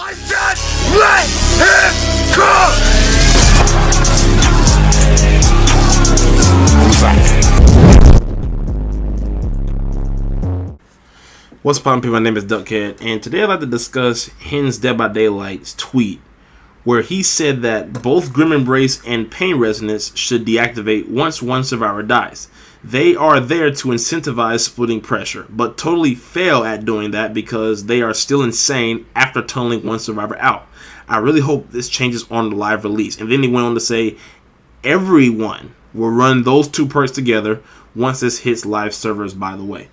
I said, let him cook! What's poppin', people? My name is Duckhead, and today I'd like to discuss Hen's Dead by Daylight's tweet, where he said that both Grim Embrace and Pain Resonance should deactivate once one survivor dies. They are there to incentivize splitting pressure, but totally fail at doing that because they are still insane after tunneling one survivor out. I really hope this changes on the live release. And then he went on to say, everyone will run those two perks together once this hits live servers, by the way.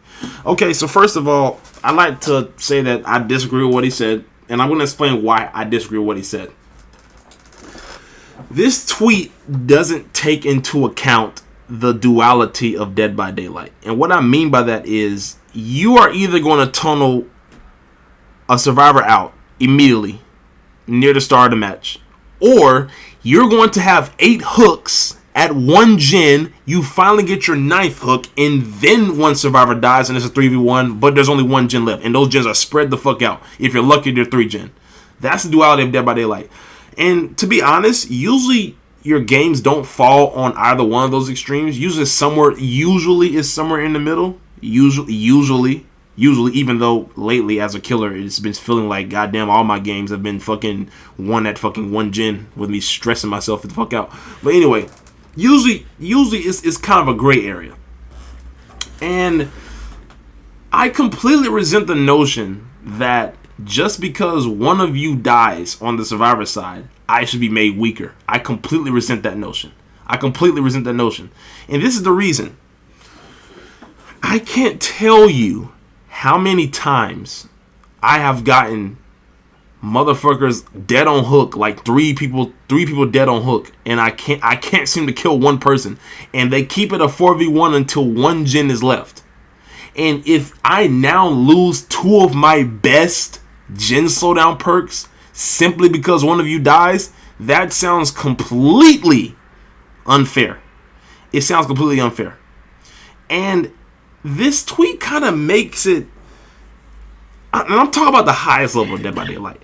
Okay, so first of all, I'd like to say that I disagree with what he said, and I'm going to explain why I disagree with what he said. This tweet doesn't take into account the duality of Dead by Daylight. And what I mean by that is you are either going to tunnel a survivor out immediately near the start of the match, or you're going to have 8 hooks at one gen. You finally get your 9th hook, and then one survivor dies, and it's a 3v1, but there's only one gen left, and those gens are spread the fuck out. If you're lucky, they're 3 gen. That's the duality of Dead by Daylight. And to be honest, usually your games don't fall on either one of those extremes. Usually is somewhere in the middle. Usually, even though lately as a killer, it's been feeling like goddamn all my games have been fucking one at fucking one gen with me stressing myself the fuck out. But anyway, usually it's kind of a gray area. And I completely resent the notion that just because one of you dies on the survivor side, I should be made weaker. I completely resent that notion. And this is the reason. I can't tell you how many times I have gotten motherfuckers dead on hook, like three people dead on hook, and I can't seem to kill one person, and they keep it a 4v1 until one gen is left. And if I now lose 2 of my best gen slowdown perks simply because one of you dies, that sounds completely unfair. It sounds completely unfair. And this tweet kind of makes it, and I'm talking about the highest level of Dead by Daylight.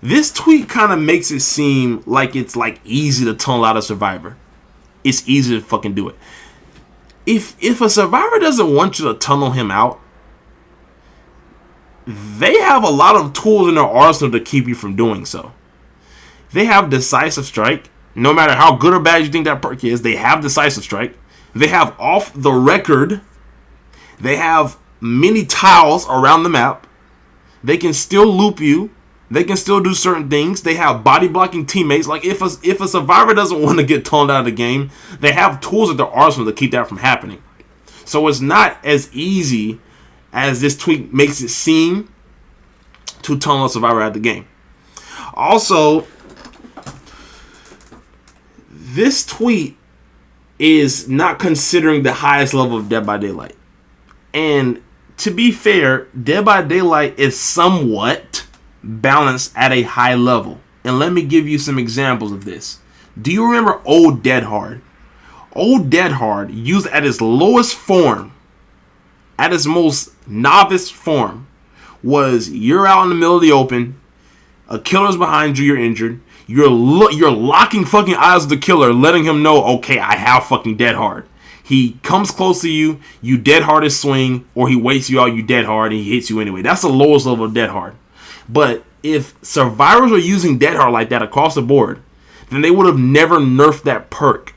This tweet kind of makes it seem like it's like easy to tunnel out a survivor. It's easy to fucking do it. If a survivor doesn't want you to tunnel him out, they have a lot of tools in their arsenal to keep you from doing so. They have Decisive Strike. No matter how good or bad you think that perk is, they have Decisive Strike. They have Off the Record. They have many tiles around the map. They can still loop you. They can still do certain things. They have body blocking teammates. Like if a survivor doesn't want to get tunneled out of the game, they have tools at their arsenal to keep that from happening. So it's not as easy as this tweet makes it seem to tunnel a survivor out of the game. Also, this tweet is not considering the highest level of Dead by Daylight. And to be fair, Dead by Daylight is somewhat balanced at a high level. And let me give you some examples of this. Do you remember Old Dead Hard? Old Dead Hard, used at its lowest form, at its most novice form, was you're out in the middle of the open, a killer's behind you, you're injured, you're locking fucking eyes with the killer, letting him know, okay, I have fucking Dead Hard. He comes close to you, you dead hard his swing, or he waits you out, you dead hard, and he hits you anyway. That's the lowest level of Dead Hard. But if survivors were using Dead Hard like that across the board, then they would have never nerfed that perk.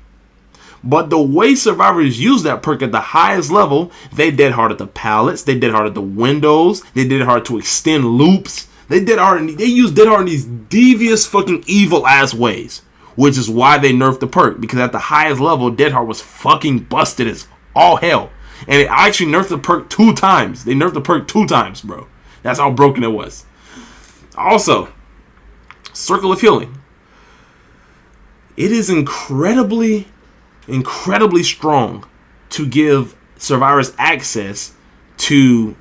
But the way survivors use that perk at the highest level, they dead hard at the pallets, they dead hard at the windows, they dead hard to extend loops, they use dead hard in these devious fucking evil ass ways. Which is why they nerfed the perk, because at the highest level, Dead Hard was fucking busted as all hell. And it actually nerfed the perk 2 times. They nerfed the perk 2 times, bro. That's how broken it was. Also, Circle of Healing. It is incredibly strong to give survivors access to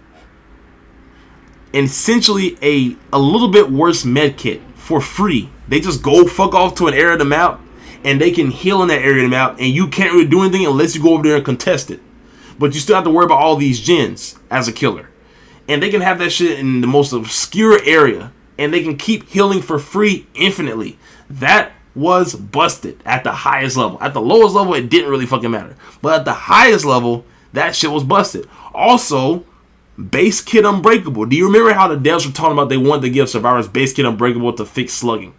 essentially a little bit worse medkit for free. They just go fuck off to an area of the map, and they can heal in that area of the map, and you can't really do anything unless you go over there and contest it. But you still have to worry about all these gens as a killer. And they can have that shit in the most obscure area and they can keep healing for free infinitely. That was busted at the highest level. At the lowest level, it didn't really fucking matter. But at the highest level, that shit was busted. Also, base kit unbreakable. Do you remember how the devs were talking about they wanted to give survivors base kit unbreakable to fix slugging?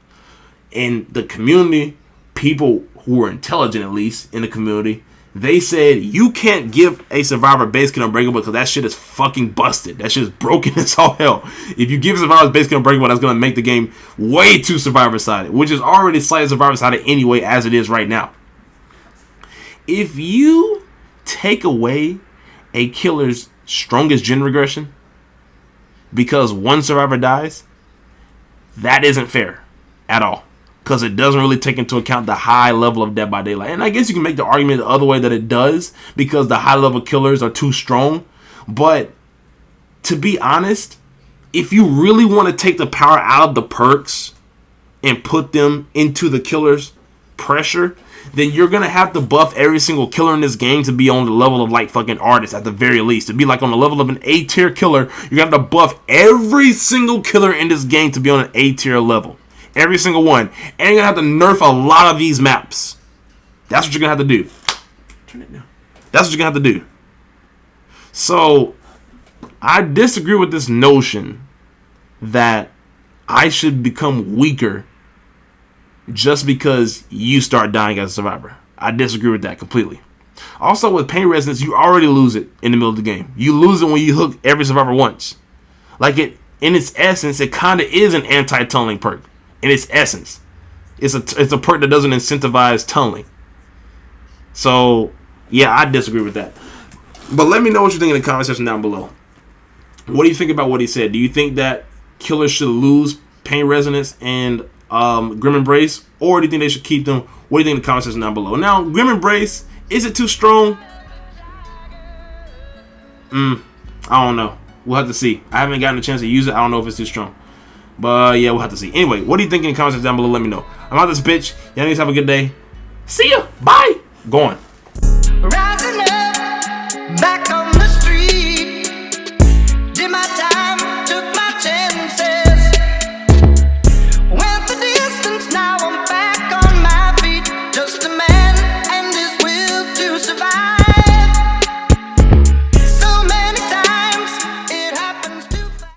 In the community, people who were intelligent, at least in the community, they said you can't give a survivor base kit unbreakable because that shit is fucking busted. That shit is broken as all hell. If you give survivors base kit unbreakable, that's going to make the game way too survivor sided, which is already slightly survivor sided anyway as it is right now. If you take away a killer's strongest gen regression because one survivor dies, that isn't fair at all, because it doesn't really take into account the high level of Dead by Daylight. And I guess you can make the argument the other way that it does, because the high level killers are too strong. But to be honest, if you really want to take the power out of the perks and put them into the killer's pressure, then you're going to have to buff every single killer in this game to be on the level of like fucking artists at the very least. To be like on the level of an A tier killer, you're going to have to buff every single killer in this game to be on an A tier level. Every single one. And you're going to have to nerf a lot of these maps. That's what you're going to have to do. Turn it down. That's what you're going to have to do. So, I disagree with this notion that I should become weaker just because you start dying as a survivor. I disagree with that completely. Also, with pain resonance, you already lose it in the middle of the game. You lose it when you hook every survivor once. Like, it, in its essence, it kind of is an anti-tunneling perk. In its essence, it's a perk that doesn't incentivize tunneling. So, yeah, I disagree with that. But let me know what you think in the comment section down below. What do you think about what he said? Do you think that killers should lose pain resonance and Grim Embrace, or do you think they should keep them? What do you think in the comment section down below? Now, Grim Embrace, is it too strong? I don't know. We'll have to see. I haven't gotten a chance to use it. I don't know if it's too strong. But yeah, we'll have to see. Anyway, what do you think in the comments down below? Let me know. I'm out this bitch. Y'all need to have a good day. See ya. Bye. Going.